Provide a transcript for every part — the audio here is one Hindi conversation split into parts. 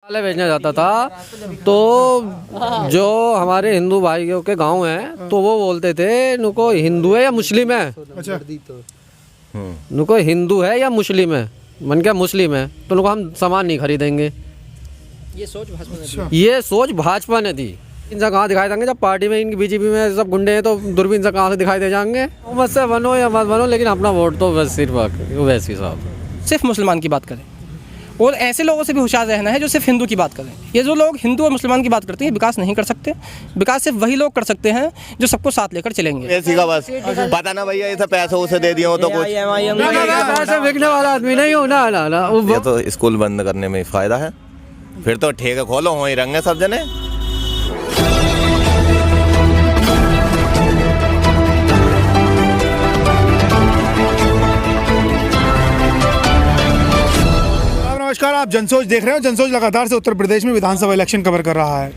पहले भेजना जाता था तो जो हमारे हिंदू भाइयों के गांव हैं तो वो बोलते थे नुको हिंदू है या मुस्लिम है। अच्छा नुको हिंदू है या मुस्लिम है, मन क्या मुस्लिम है तो नुको हम सामान नहीं खरीदेंगे। ये सोच भाजपा ने अच्छा ये सोच भाजपा ने दी। इनसे कहाँ दिखाई देंगे, जब पार्टी में इनकी बीजेपी में सब गुंडे हैं तो दूरबीन से कहाँ से दिखाई दे जाएंगे। मत से बनो या मत बनो, लेकिन अपना वोट तो बस सिर्फ वैसी साहब। सिर्फ मुसलमान की बात करें और ऐसे लोगों से भी होशियार रहना है जो सिर्फ हिंदू की बात करें। ये जो लोग हिंदू और मुसलमान की बात करते हैं विकास नहीं कर सकते। विकास सिर्फ वही लोग कर सकते हैं जो सबको साथ लेकर चलेंगे। ऐसी का बस पता ना भैया, ऐसा पैसा उसे दे दिया हो तो कुछ पैसे बिकने वाला आदमी नहीं हो ना। ये तो स्कूल बंद करने में फायदा है, फिर तो ठेके खोलो वहीं रंगे सब जने। नमस्कार, आप जनसोच देख रहे हो। जनसोच लगातार से उत्तर प्रदेश में विधानसभा इलेक्शन कवर कर रहा है।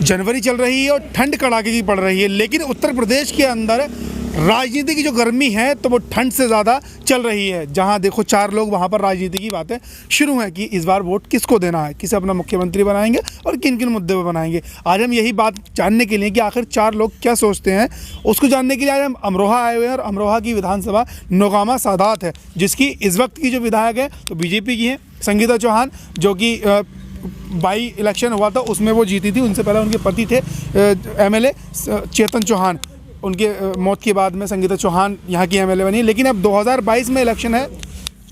जनवरी चल रही है और ठंड कड़ाके की पड़ रही है, लेकिन उत्तर प्रदेश के अंदर राजनीति की जो गर्मी है तो वो ठंड से ज़्यादा चल रही है। जहां देखो चार लोग, वहां पर राजनीति की बातें शुरू हैं कि इस बार वोट किसको देना है, किसे अपना मुख्यमंत्री बनाएंगे और किन किन मुद्दे पर बनाएंगे। आज हम यही बात जानने के लिए कि आखिर चार लोग क्या सोचते हैं, उसको जानने के लिए आज हम अमरोहा आए हुए हैं। और अमरोहा की विधानसभा नौगामा सादात है, जिसकी इस वक्त की जो विधायक है तो बीजेपी की है संगीता चौहान, जो कि बाई इलेक्शन हुआ था उसमें वो जीती थी। उनसे पहले उनके पति थे एमएलए चेतन चौहान। उनके मौत के बाद में संगीता चौहान यहाँ की एमएलए बनी। लेकिन अब 2022 में इलेक्शन है,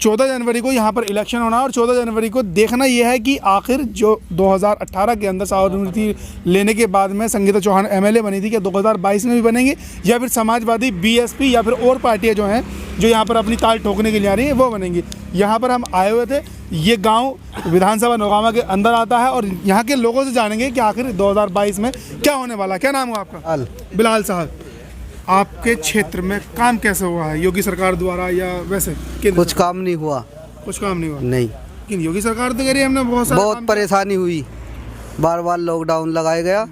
14 जनवरी को यहाँ पर इलेक्शन होना है और 14 जनवरी को देखना यह है कि आखिर जो 2018 के अंदर सहानुभूति लेने के बाद में संगीता चौहान एमएलए बनी थी, क्या 2022 में भी बनेंगे या फिर समाजवादी बीएसपी या फिर और पार्टियाँ जो हैं जो यहाँ पर अपनी ताल ठोकने के लिए आ रही हैं वो बनेंगी। यहाँ पर हम आए हुए थे। ये गांव विधानसभा नौगामा के अंदर आता है और यहाँ के लोगों से जानेंगे कि आखिर 2022 में क्या होने वाला है। क्या नाम है आपका? बिलाल साहब, आपके क्षेत्र में काम कैसे हुआ है योगी सरकार द्वारा या वैसे? कुछ काम नहीं हुआ। कुछ काम नहीं हुआ? नहीं। लेकिन योगी सरकार तो कह रही है हमने बहुत परेशानी हुई, बार बार लॉकडाउन लगाया गया,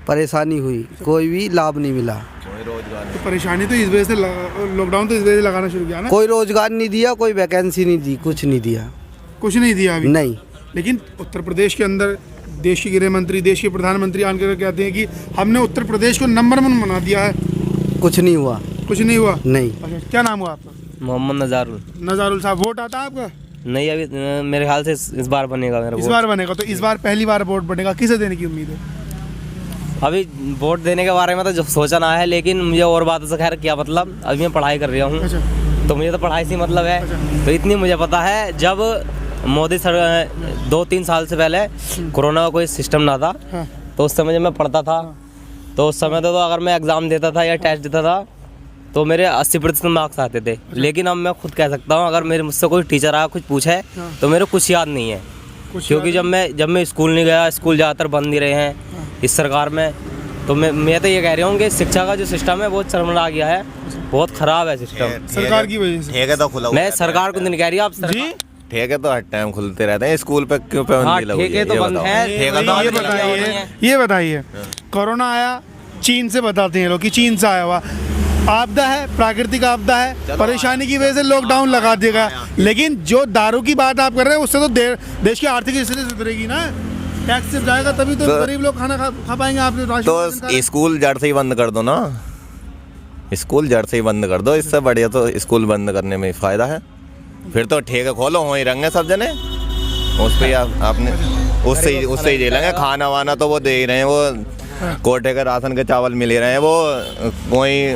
परेशानी हुई, कोई भी लाभ नहीं मिला। तो परेशानी तो इस वजह से लॉकडाउन तो इस वजह से लगाना शुरू किया ना। कोई रोजगार नहीं दिया, कोई वैकेंसी नहीं दी, कुछ नहीं दिया। कुछ नहीं दिया अभी? नहीं। लेकिन उत्तर प्रदेश के अंदर देश के गृह मंत्री, देश के प्रधानमंत्री आकर कहते हैं कि हमने उत्तर प्रदेश को नंबर 1 बना दिया है। कुछ नहीं हुआ। कुछ नहीं हुआ? नहीं। अच्छा, क्या नाम हुआ आपका? मोहम्मद नज़ारुल। नज़ारुल साहब, वोट आता है आपका? नहीं, अभी मेरे ख्याल से इस बार बनेगा मेरा इस वोट। बार बनेगा? तो इस बार पहली बार वोट बनेगा, किसे देने की उम्मीद है? अभी वोट देने के बारे में तो जो सोचा ना है, लेकिन मुझे और बातों से खैर क्या मतलब। अभी मैं पढ़ाई कर रहा हूँ। अच्छा। तो मुझे तो पढ़ाई से मतलब है। अच्छा। तो इतनी मुझे पता है, जब मोदी सर 2-3 साल से पहले कोरोना का कोई सिस्टम ना था, हाँ। तो उस समय जब मैं पढ़ता था तो उस समय तो अगर मैं एग्ज़ाम देता था या टेस्ट देता था तो मेरे 80% मार्क्स आते थे। लेकिन अब मैं खुद कह सकता हूँ, अगर मेरे मुझसे कोई टीचर आया कुछ पूछे तो मेरे कुछ याद नहीं है, क्योंकि जब मैं स्कूल नहीं गया, स्कूल ज़्यादातर बंद ही रहे हैं इस सरकार में। तो मैं तो ये कह रहा हूँ कि शिक्षा का जो सिस्टम है बहुत चरमरा गया है, बहुत ख़राब है सिस्टम सरकार की वजह से। ठेके तो खुला हुआ मैं सरकार को नहीं कह रही आप जी, ठेके तो हर टाइम खुलते रहते हैं। स्कूल पे क्यों पाबंदी लगी? ठेके तो बंद है। ये बताइए, कोरोना आया चीन से, बताते हैं लोग कि चीन से आया हुआ आपदा है, प्राकृतिक आपदा है, परेशानी की वजह से लॉकडाउन लगा देगा। लेकिन जो दारू की बात आप कर रहे हैं उससे तो देश की आर्थिक स्थिति सुधरेगी ना। टैक्स से जाएगा तभी तो गरीब लोग खाना खा पाएंगे। आपने तो स्कूल जड़ से ही बंद कर दो ना, स्कूल जड़ से ही बंद कर दो। इससे बढ़िया तो स्कूल बंद करने में फायदा है, फिर तो ठेके खोलो वहीं रंगे सब जने। उस पर आपने उससे ही झेलेंगे। खाना वाना तो वो दे ही रहे हैं, वो कोटे के राशन के चावल मिल ही रहे हैं। वो कोई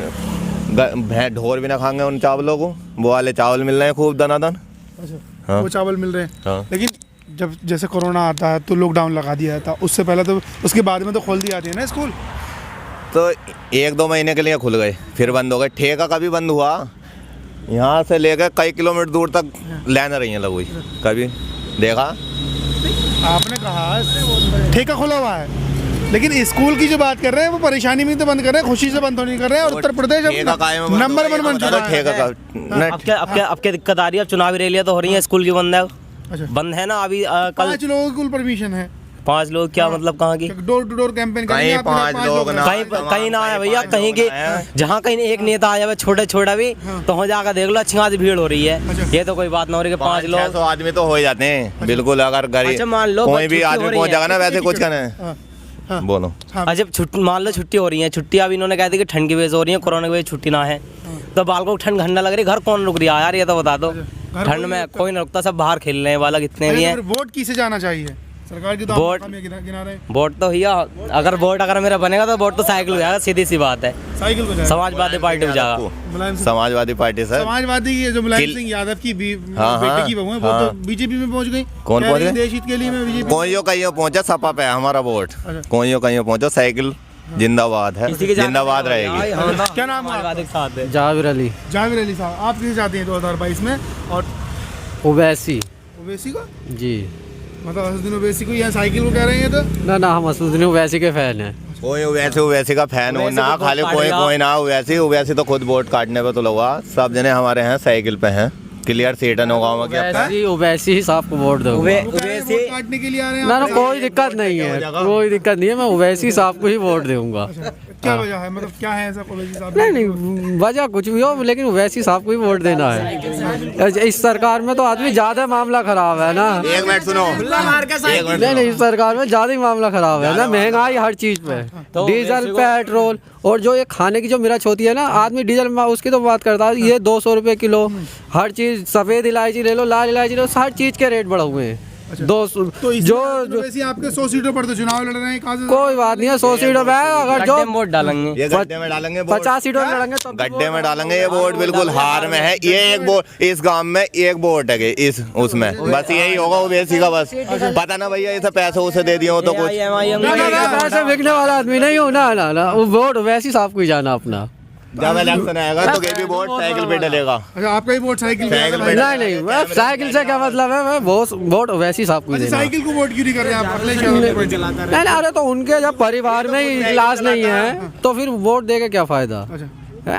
ढोर भी ना खाएंगे उन चावलों को, वो वाले चावल मिल रहे हैं खूब दनादन। अच्छा। हाँ। वो चावल मिल रहे हैं। हाँ। लेकिन जब जैसे कोरोना आता है तो लॉकडाउन लगा दिया था, उससे पहले तो उसके बाद में तो खोल दी जाती है ना स्कूल। तो 1-2 महीने के लिए खुल गए, फिर बंद हो गए। ठेका कभी बंद हुआ? यहाँ से लेकर कई किलोमीटर दूर तक लाइन रही है लगोई, कभी देखा? आपने कहा ठेका खुला हुआ है, लेकिन स्कूल की जो बात कर रहे हैं वो परेशानी में तो बंद कर रहे हैं, खुशी से बंद तो नहीं कर रहे हैं। और उत्तर प्रदेश नंबर 1 बन चुका है। अब क्या दिक्कत आ रही है? अब चुनावी रैलियां तो हो रही है, स्कूल की बंद है। अच्छा। बंद है ना अभी। कल 5 लोगों को परमिशन है, 5 लोग क्या मतलब कहाँ की? डोर टू डोर कैंपेन कहीं 5 लोग ना कहीं ना आया भैया, कहीं के जहाँ कहीं एक नेता आया हुआ छोटा भी तो वहाँ जाकर देख लो अच्छी खासी भीड़ हो रही है। ये तो कोई बात ना हो रही है कि 5 लोग 500 आदमी तो हो जाते हैं बिल्कुल। अगर गरीब अच्छा मान लो कोई भी छुट्टी हो आदमी रही पहुंच है। जाएगा ना, वैसे कुछ करना है बोलो। अच्छा छुट्टी मान लो छुट्टी हो रही है, छुट्टी अब इन्होंने कहा थी कि ठंड की वजह से हो रही है, कोरोना की वजह से छुट्टी ना है, तो बाल को ठंड घंटा लग रही है, घर कौन रुक रहा है यार, ये तो बता दो। ठंड में कोई ना रुकता, सब बाहर खेल रहे हैं, वाला कितने भी हैं। वोट किसे जाना चाहिए? सरकार की तो वोट- आप गिना रहे हैं। वोट तो भैया अगर मेरा बनेगा तो वोट तो साइकिल हो जाएगा, सीधी सी बात है। साइकिल को जाएगा। समाजवादी पार्टी हो जाएगा। मुलायम सिंह- समाजवादी पार्टी सर, समाजवादी ये जो मुलायम किल- सिंह यादव की हाँ, बेटे की बहू है, वो हाँ। तो बीजेपी में पहुंच गई। कौन कह पहुंच रही है गई? देश हित के लिए मैं बीजेपी। कोई कहीं पहुंचा सपा पे है हमारा वोट, कोई कहीं पहुंचो, साइकिल जिंदाबाद है, इसी के जाने- जिंदाबाद रहेगी। क्या नाम है आपका? समाजवादी के साथ है। जाविर अली जावेद अली साहब, आप किसे चाहते हैं 2022 में? और ओवैसी ओवैसी को, जी। मतलब असदुद्दीन ओवैसी को, यहाँ साइकिल को कह रहे हैं तो ना हम असदुद्दीन ओवैसी के फैन हैं। कोई वैसे का फैन हो वैसे ना, तो खाली वोट कोई काटेगा। ना वैसे तो खुद वोट काटने पे तो लगा। सब जने हमारे हैं साइकिल पे हैं, क्लियर सीट है नौगांव में। क्या ओवैसी साहब को वोट दूंगा। वोट काटने के लिए आ रहे हैं ना आप? कोई दिक्कत नहीं है, कोई दिक्कत नहीं है, मैं ओवैसी साहब को ही वोट दूंगा। क्या वजह है, मतलब क्या है ऐसा ओवैसी साहब? नहीं वजह कुछ भी हो, लेकिन ओवैसी साहब को ही वोट देना है। इस सरकार में तो आदमी ज्यादा मामला खराब है ना। एक मिनट सुनो, नहीं इस सरकार में ज्यादा ही मामला खराब है ना, महंगाई हर चीज पे, डीजल पेट्रोल, और जो ये खाने की जो मिर्च होती है ना, आदमी डीजल उसकी तो बात करता है, ये 200 रुपये किलो, हर चीज, सफेद इलायची ले लो, लाल इलायची ले लो, हर चीज के रेट बढ़े हुए हैं। तो जो वैसे आपके 100 सीटों पर तो चुनाव लड़ रहे हैं, कहाँ से? कोई बात नहीं है, 100 सीटों में अगर जो गड्ढे में वोट डालेंगे। ये गड्ढे में डालेंगे वोट। 50 सीटों में लड़ेंगे तो गड्ढे में डालेंगे ये वोट, बिल्कुल हार में है ये। एक वोट इस गांव में, एक वोट है इस उसमें, बस यही होगा ओवैसी का। बस पता ना भैया, इसे पैसे उसे दे दिए हो तो कुछ। पैसे बिकने वाला आदमी नहीं हूँ ना, वो वोट वैसी साहब को ही जाना अपना। जब इलेक्शन आएगा तो ये भी वोट साइकिल पे डलेगा। अच्छा, आपका ही वोट साइकिल पे साइकिल है? पे- नहीं साइकिल से क्या मतलब है, मैं वोट वैसी साहब को ही अच्छा, देना। साइकिल को वोट क्यों नहीं कर रहे हैं आप? अखिलेश यादव को चलाता है। नहीं अरे तो उनके जब परिवार में ही इलाज नहीं है तो फिर वोट दे के क्या फायदा। अच्छा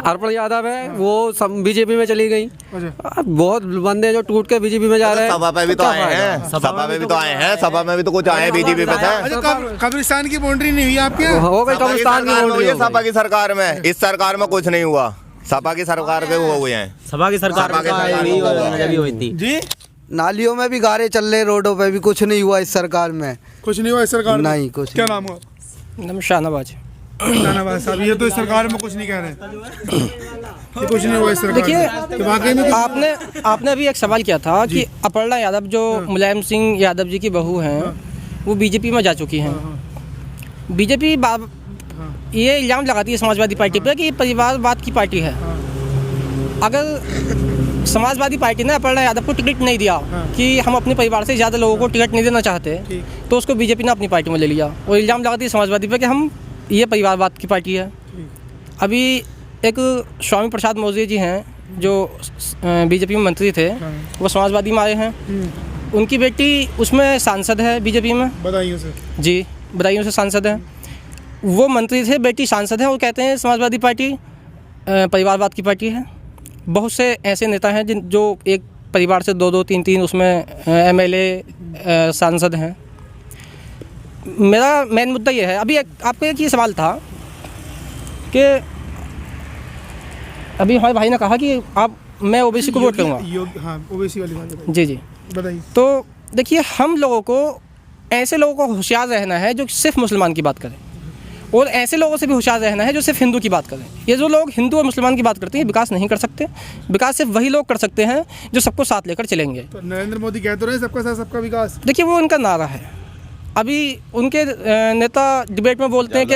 अर्पण यादव है, वो बीजेपी में चली गई। अच्छा, बहुत बंदे जो टूट के बीजेपी में जा रहे हैं। सभा पे भी तो आए हैं, सभा में भी तो आए हैं, सभा में भी तो कुछ आए हैं बीजेपी पे से। अच्छा, कब्रिस्तान की बाउंड्री नहीं हुई आपके? हो गई कब्रिस्तान की सरकार में बाउंड्री हुई है, हो गई। सपा की सरकार में। इस सरकार में कुछ नहीं हुआ, सपा की सरकार पे वो हुए हैं। सभा की सरकार सभा की सरकार जब हुई थी। जी, नालियों में भी गारे चल रहे, रोडों पे भी, कुछ नहीं हुआ इस सरकार में। कुछ नहीं हुआ इस सरकार में? नहीं, कुछ क्या नहीं। नाम हुआ? शाहनवाज। शाहनवाज साहब, ये तो इस सरकार में कुछ नहीं कह रहे। ये कुछ नहीं हुआ इस सरकार देखिए, में। तो वाकई में आपने अभी एक सवाल किया था कि अपर्णा यादव जो मुलायम सिंह यादव जी की बहू हैं, वो बीजेपी में जा चुकी हैं। बीजेपी ये इल्ज़ाम लगाती है समाजवादी पार्टी पे कि ये परिवारवाद की पार्टी है। अगर समाजवादी पार्टी ने अपर्णा यादव को टिकट नहीं दिया कि हम अपने परिवार से ज़्यादा लोगों को टिकट नहीं देना चाहते, तो उसको बीजेपी ने अपनी पार्टी में ले लिया और इल्ज़ाम लगाती है समाजवादी पे कि हम ये परिवारवाद की पार्टी है। अभी एक स्वामी प्रसाद मौर्य जी हैं जो बीजेपी में मंत्री थे, वो समाजवादी में आए हैं। उनकी बेटी उसमें सांसद है बीजेपी में, बधाइयों से। जी बदायूं से सांसद हैं। वो मंत्री थे, बेटी सांसद है, वो कहते हैं समाजवादी पार्टी परिवारवाद की पार्टी है। बहुत से ऐसे नेता हैं जो एक परिवार से 2-2, 3-3 उसमें MLA सांसद हैं। मेरा मेन मुद्दा ये है, अभी आपको एक ये सवाल था कि अभी हमारे भाई ने कहा कि मैं ओबीसी को वोट करूँगा। हाँ, ओबीसी वाली बात बताइए। जी जी, बताइए। तो देखिए, हम लोगों को ऐसे लोगों को होशियार रहना है जो सिर्फ मुसलमान की बात करें, और ऐसे लोगों से भी होशियार रहना है जो सिर्फ हिंदू की बात करें। ये जो लोग हिंदू और मुसलमान की बात करते हैं, विकास नहीं कर सकते। विकास सिर्फ वही लोग कर सकते हैं जो सबको साथ लेकर चलेंगे। तो नरेंद्र मोदी कह तो रहे हैं सबका साथ सबका विकास। देखिए, वो उनका नारा है। अभी उनके नेता डिबेट में बोलते हैं कि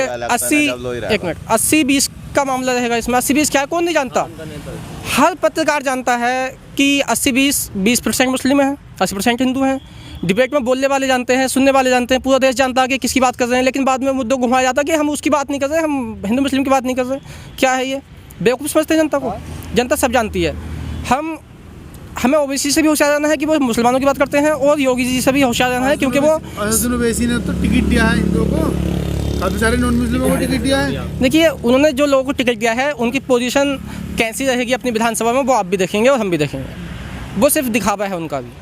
80-20 का मामला रहेगा इसमें। 80-20 क्या है, कौन नहीं जानता। हर पत्रकार जानता है कि 80-20% मुस्लिम हैं, 80% हिंदू हैं। डिबेट में बोलने वाले जानते हैं, सुनने वाले जानते हैं, पूरा देश जानता है कि किसकी बात कर रहे हैं, लेकिन बाद में मुद्दों को घुमाया जाता है कि हम उसकी बात नहीं कर रहे, हम हिंदू मुस्लिम की बात नहीं कर रहे। क्या है ये? बेवकूफ़ समझते हैं जनता को। जनता सब जानती है। हमें ओबीसी से भी होशियार रहना है कि वो मुसलमानों की बात करते हैं, और योगी जी से भी होशियार रहना है क्योंकि वो असदुद्दीन ओवैसी ने तो टिकट दिया है हिंदुओं को, काफ़ी सारे नॉन मुस्लिमों को टिकट दिया है। देखिए, उन्होंने जो लोगों को टिकट दिया है उनकी पोजीशन कैसी रहेगी अपनी विधानसभा में, वो आप भी देखेंगे और हम भी देखेंगे। वो सिर्फ दिखावा है उनका भी।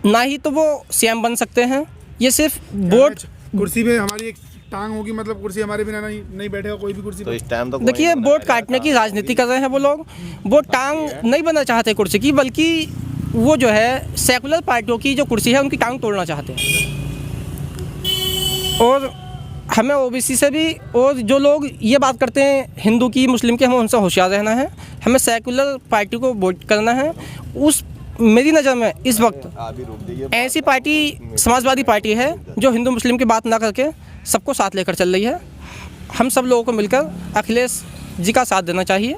ना ही तो वो CM बन सकते हैं, ये सिर्फ वोट। कुर्सी में हमारी एक टांग होगी, मतलब कुर्सी हमारे बिना नहीं बैठेगा कोई भी कुर्सी तो पे। इस टाइम तो देखिए वोट काटने की राजनीति कर रहे हैं वो लोग। वो टांग नहीं बनना चाहते कुर्सी की, बल्कि वो जो है सेकुलर पार्टियों की जो कुर्सी है उनकी टांग तोड़ना चाहते हैं। और हमें ओबीसी से भी, और जो लोग ये बात करते हैं हिंदू की मुस्लिम की, हमें उनसे होशियार रहना है। हमें सेकुलर पार्टी को वोट करना है। उस मेरी नज़र में इस वक्त ऐसी पार्टी समाजवादी पार्टी है जो हिंदू मुस्लिम की बात ना करके सबको साथ लेकर चल रही है। हम सब लोगों को मिलकर अखिलेश जी का साथ देना चाहिए।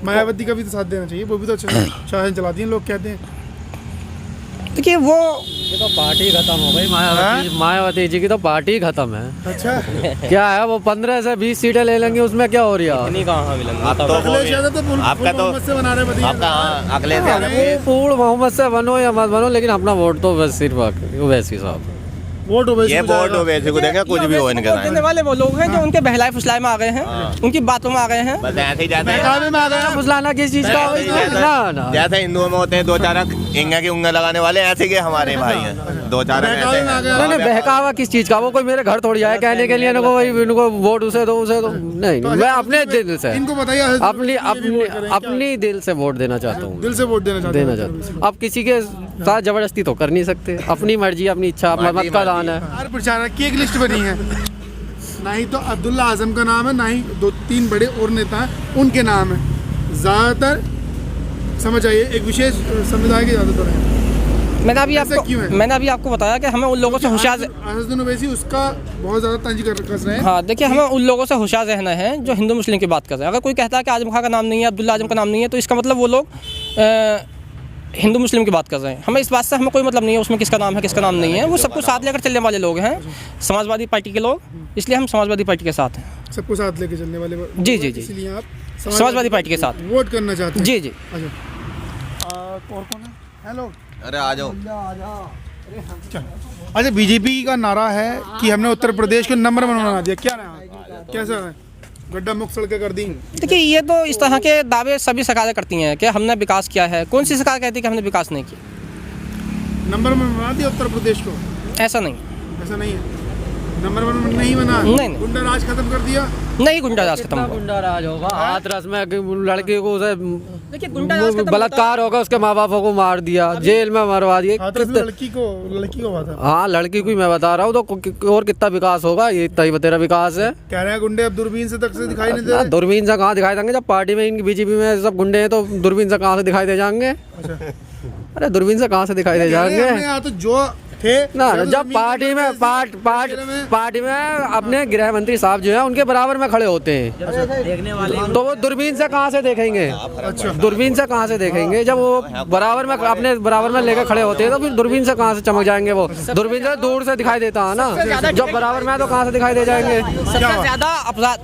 मायावती का भी तो साथ देना चाहिए, वो भी तो शासन चलाती हैं, लोग कहते हैं। देखिए वो ये तो पार्टी खत्म हो गई, मायावती जी की तो पार्टी खत्म है। अच्छा क्या है वो 15 से 20 सीटें ले लेंगे, उसमें क्या हो रही है? नहीं कहाँ मिलेंगे। आप तो अखिलेश यादव तो आपका तो मोहम्मद से बना रहे, बताइए। आपका अखिलेश यादव पूर्ण मोहम्मद से बनो या मत बनो, लेकिन अपना वोट तो बस सिर्फ वैसी साहब वोट ओवैसी ये को वोट जाएगा। वैसे को देंगे, कुछ भी हो इनके वोट देने वाले वो लोग हैं जो उनके बहलाए फुसलाए में आ गए हैं, उनकी बातों में आ गए हैं। बस ऐसे ही जाते हैं। बहकावे में आ गया। फुसलाना किस चीज का? ना ना जैसे हिंदुओं में होते हैं दो चार इंगा की उंगली लगाने वाले, ऐसे के हमारे भाई हैं दो चार बहकावे में आ गया। नहीं, बहकावा किस चीज का? वो कोई मेरे घर थोड़ी आया कहने के लिए इनको भाई इनको वोट उसे दो उसे दो। नहीं, मैं अपने दिल से, इनको बताइए अपनी दिल से वोट देना चाहता हूँ। दिल से वोट देना चाहते हैं। अब किसी के साथ जबरदस्ती तो कर नहीं सकते, अपनी मर्जी अपनी इच्छा मत का दान है। हर प्रचारक की एक लिस्ट बनी है, ना ही तो अब्दुल्ला आजम का नाम है, ना ही 2-3 बड़े और नेता हैं उनके नाम है। ज़्यादातर समझ आइए एक विशेष समुदाय के ज़्यादातर हैं। मैंने अभी ऐसा क्यों है? मैंने अभी आपको बताया कि हमें उन लोगों से होशियार। असदुद्दीन ओवैसी उसका बहुत ज़्यादा तंज कस रहे हैं। हाँ देखिए, हमें उन लोगों से होशियार रहना है जो हिंदू मुस्लिम की बात कर रहे हैं। अगर कोई कहता है कि आजम खां का नाम नहीं है, अब्दुल्ला आजम का नाम नहीं है, तो इसका मतलब वो लोग हिंदू मुस्लिम की बात कर रहे हैं। हमें इस बात से हमें कोई मतलब नहीं है उसमें किसका नाम है किसका नाम नहीं है। वो सबको साथ लेकर चलने वाले लोग हैं, समाजवादी पार्टी के लोग, इसलिए हम समाजवादी पार्टी के साथ हैं। सबको साथ लेके चलने वाले जी, जी, जी। इसलिए आप समाजवादी पार्टी के साथ वोट करना चाहते हैं। जी जी। अच्छा और कौन है? हेलो। अरे आ जाओ। अच्छा, बीजेपी का नारा है कि हमने उत्तर प्रदेश को नंबर 1 बना दिया, क्या रहा? कैसा है? गड्ढा मुक्त सड़कें कर दी। देखिए ये तो इस तरह के दावे सभी सरकारें करती हैं कि हमने विकास किया है। कौन सी सरकार कहती है कि हमने विकास नहीं किया? नंबर 1 बना दिया उत्तर प्रदेश को? ऐसा नहीं, ऐसा नहीं है, नंबर 1 नहीं बना। नहीं। गुंडा राज खत्म कर दिया। नहीं, गुंडा राज खत्म हुआ। गुंडा राज होगा, हाथरस में लड़के को उसे देखिए गुंडा राज खत्म बलात्कार होगा, उसके माँ बापों को मार दिया, जेल में मरवा दिए। हाथरस में लड़की को हुआ था। हाँ, लड़की को ही मैं बता रहा हूँ। तो और कितना विकास होगा? ये इतना ही तेरा विकास है। कह रहे हैं गुंडे अब दूरबीन से तक से दिखाई नहीं दे रहे। दूरबीन से कहाँ दिखाई देंगे? जब पार्टी में इनकी बीजेपी में सब गुंडे हैं तो दूरबीन से कहाँ से दिखाई दे जाएंगे? अरे दूरबीन से कहाँ से दिखाई दे जाएंगे? यहाँ तो जो थे ना, जब पार्टी में अपने गृह मंत्री साहब जो है उनके बराबर में खड़े होते हैं, तो वो दूरबीन से कहाँ से देखेंगे? अच्छा, दूरबीन से कहाँ से देखेंगे? जब वो बराबर में अपने बराबर में लेकर खड़े होते हैं तो फिर दूरबीन से कहाँ से चमक जाएंगे? वो दूरबीन से दूर से दिखाई देता है ना, जब बराबर में है तो कहाँ से दिखाई दे जाएंगे?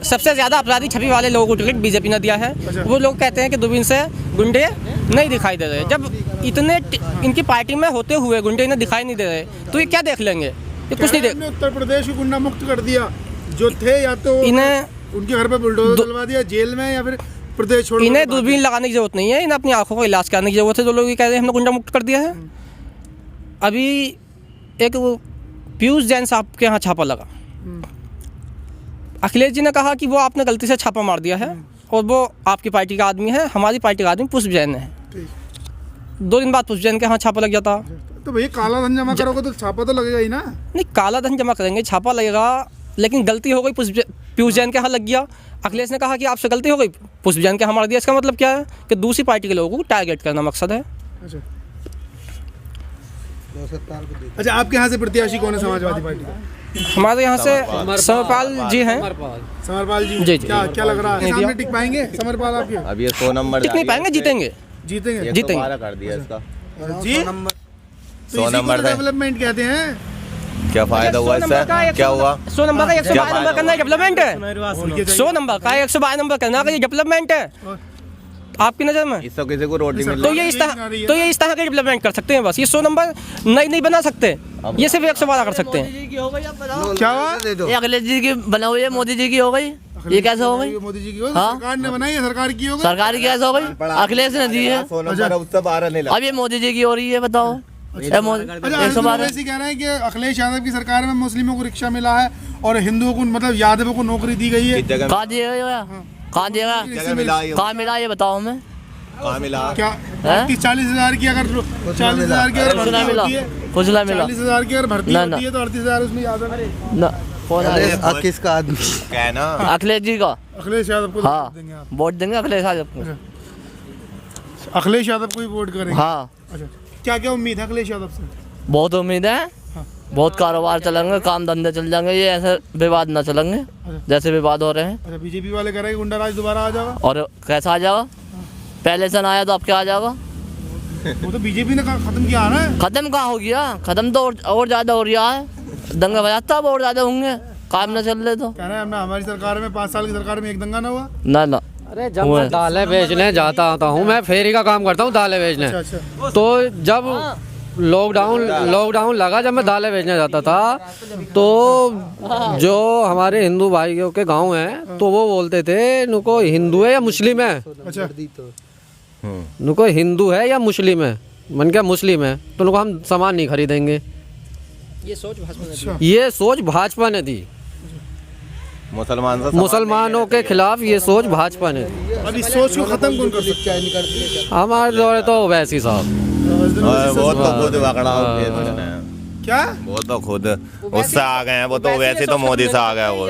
सबसे ज्यादा अपराधी छवि वाले लोगों को टिकट बीजेपी ने दिया है। वो लोग कहते हैं कि दूरबीन से गुंडे नहीं दिखाई दे रहे। जब इतने इनकी पार्टी में होते हुए गुंडे इन्हें दिखाई नहीं दे रहे तो ये क्या देख लेंगे? ये कुछ नहीं देख। उत्तर प्रदेश को गुंडा मुक्त कर दिया, जो थे या तो इन्हें उनके घर पे बुलडोजर डलवा दिया जेल में, या फिर प्रदेश छोड़। इन्हें दूरबीन लगाने की जरूरत नहीं है, इन्हें अपनी आंखों को इलाज कराने की जरूरत है। जो लोग ये कह रहे हैं हमने गुंडा मुक्त कर दिया है। अभी एक पीयूष जैन साहब के यहाँ छापा लगा। अखिलेश जी ने कहा कि वो आपने गलती से छापा मार दिया है और वो आपकी पार्टी का आदमी है, हमारी पार्टी का आदमी पुष्प जैन है। 2 दिन बाद पुष्प जैन के यहाँ छापा लग जाता। तो भैया काला धन जमा करोगे तो छापा तो लगेगा ही ना। नहीं, काला धन जमा करेंगे, छापा लगेगा, लेकिन गलती हो गई पीयूष जैन के यहाँ लग गया। अखिलेश ने कहा कि आपसे गलती हो गई, पुष्प जैन के यहाँ मार दिया। इसका मतलब क्या है कि दूसरी पार्टी के लोगों को टारगेट करना मकसद है। अच्छा, आपके यहाँ से प्रत्याशी कौन है समाजवादी पार्टी का? हमारे यहाँ से समरपाल जी हैं। समरपाल जी, जी, जी। क्या लग रहा है सामने टिक पाएंगे समरपाल आपके? अब ये 100 नंबर टिक नहीं पाएंगे, जीतेंगे। जीतेंगे जीतेंगे। 112 कर दिया इसका। जी, 100 नंबर था। डेवलपमेंट कहते हैं। क्या फायदा हुआ इससे? क्या हुआ? 100 नंबर का 112 नंबर करना डेवलपमेंट है। 100 नंबर का 112 नंबर करना ये डेवलपमेंट है आपकी नज़र में? इससे किसी को रोटी मिल तो ये इस तरह के डेवलपमेंट कर सकते हैं बस। ये 100 नंबर नहीं बना सकते, ये सिर्फ 112 कर सकते हैं। क्या हुआ? अखिलेश जी की बना हुई है, मोदी जी की हो गई, ये कैसे हो गई? मोदी जी की हो? हाँ? सरकार ने बनाई है, सरकार की होगी। सरकार की कैसे हो गई? अखिलेश ने दी है। 100 नंबर उससे 12 नहीं लगा। अब ये मोदी जी की हो रही है, बताओ। ये मोदी अच्छा, 112 वैसे कह रहे हैं कि अखिलेश यादव की सरकार में मुस्लिमों को रिक्शा मिला है और हिंदुओं को मतलब यादवों को नौकरी दी गई है। किस जगह कहाँ दिएगा ये? कहाँ दिएगा? जगह मिला ये? कहाँ मिला ये बताओ हमें। कहाँ मिला? क्या 40,000 की अगर 40,000 की अगर कुछ ना भर्ती मिला, होती है, कुछ ना मिला 40,000 की अगर भर्ती ना, होती है तो 38,000 उसमें यादव ना। कौन आ रहा है? किसका आदमी? क्या है ना, अखिलेश जी का। अखिलेश यादव को हाँ वोट देंगे आप? वोट देंगे अखिलेश यादव को। अखिलेश यादव को ही वोट करेंगे? हाँ अच्छा, क्या क्या उम्मीद है अखिलेश यादव से? बहुत उम्मीद है, बहुत कारोबार चलेंगे, काम धंधे चल जाएंगे, ये ऐसे विवाद ना चलेंगे जैसे विवाद हो रहे हैं। अच्छा, बीजेपी वाले कह रहे हैं कि गुंडा राज दोबारा आ जाएगा। और कैसा आ जाएगा? पहले से ना आया तो अब क्या आ जाएगा? वो तो बीजेपी ने खत्म किया ना। खत्म कहाँ हो गया? खत्म तो और ज्यादा हो रहा है। दंगा बजाता अब और ज्यादा होंगे, काम ना चल रहे तो। कह रहे हैं हमने हमारी सरकार में 5 साल की सरकार में एक दंगा ना हुआ। ना ना अरे जब मैं दालें बेचने जाता आता हूँ, मैं फेरी का काम करता हूँ दालें बेचने। अच्छा। तो जब लॉकडाउन लगा, जब मैं दालें बेचने जाता था तो जो हमारे हिंदू भाइयों के गांव हैं तो वो बोलते थे नुको हिंदू है या मुस्लिम है, अच्छा, नुको हिंदू है या मुस्लिम है। मन क्या मुस्लिम है तो नुको हम सामान नहीं खरीदेंगे। ये सोच भाजपा ने दी, मुसलमानों के खिलाफ ये सोच भाजपा ने दी। अब इस सोच को खत्म कौन कर सकता है? हमारे दौरे तो वैसी साहब वो तो खुद पकड़ा क्या? वो तो खुद उससे आ गए हैं, वो तो वैसे तो मोदी से आ गया वो।